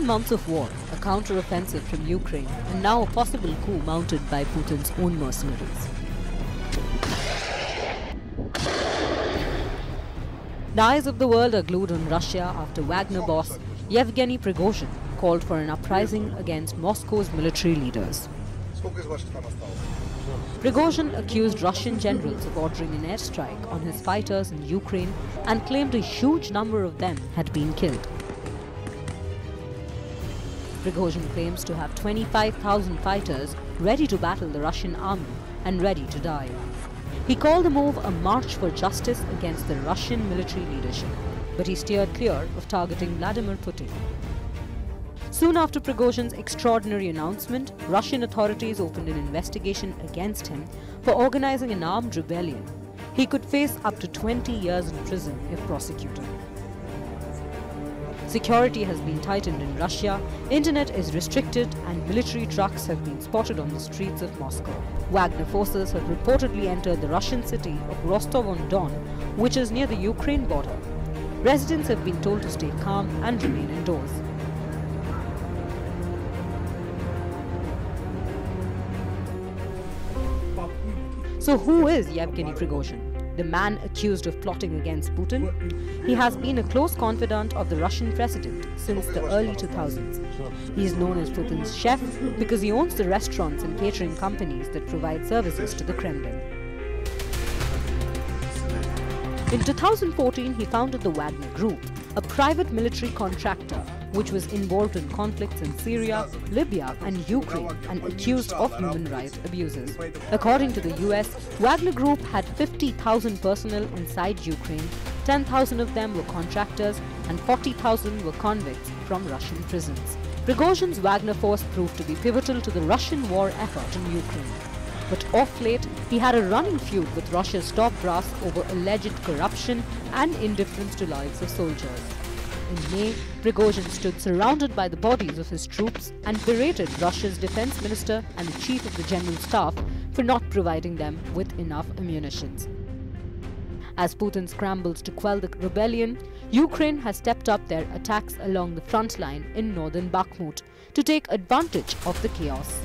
9 months of war, a counter-offensive from Ukraine, and now a possible coup mounted by Putin's own mercenaries. The eyes of the world are glued on Russia after Wagner boss Yevgeny Prigozhin called for an uprising against Moscow's military leaders. Prigozhin accused Russian generals of ordering an airstrike on his fighters in Ukraine and claimed a huge number of them had been killed. Prigozhin claims to have 25,000 fighters ready to battle the Russian army and ready to die. He called the move a march for justice against the Russian military leadership, but he steered clear of targeting Vladimir Putin. Soon after Prigozhin's extraordinary announcement, Russian authorities opened an investigation against him for organizing an armed rebellion. He could face up to 20 years in prison if prosecuted. Security has been tightened in Russia, internet is restricted, and military trucks have been spotted on the streets of Moscow. Wagner forces have reportedly entered the Russian city of Rostov-on-Don, which is near the Ukraine border. Residents have been told to stay calm and remain indoors. So who is Yevgeny Prigozhin, the man accused of plotting against Putin? He has been a close confidant of the Russian president since the early 2000s. He is known as Putin's chef because he owns the restaurants and catering companies that provide services to the Kremlin. In 2014, he founded the Wagner Group, a private military contractor which was involved in conflicts in Syria, Libya and Ukraine and accused of human rights abuses. According to the US, Wagner Group had 50,000 personnel inside Ukraine, 10,000 of them were contractors and 40,000 were convicts from Russian prisons. Prigozhin's Wagner force proved to be pivotal to the Russian war effort in Ukraine. But off late, he had a running feud with Russia's top brass over alleged corruption and indifference to lives of soldiers. In May, Prigozhin stood surrounded by the bodies of his troops and berated Russia's defense minister and the chief of the general staff for not providing them with enough ammunitions. As Putin scrambles to quell the rebellion, Ukraine has stepped up their attacks along the front line in northern Bakhmut to take advantage of the chaos.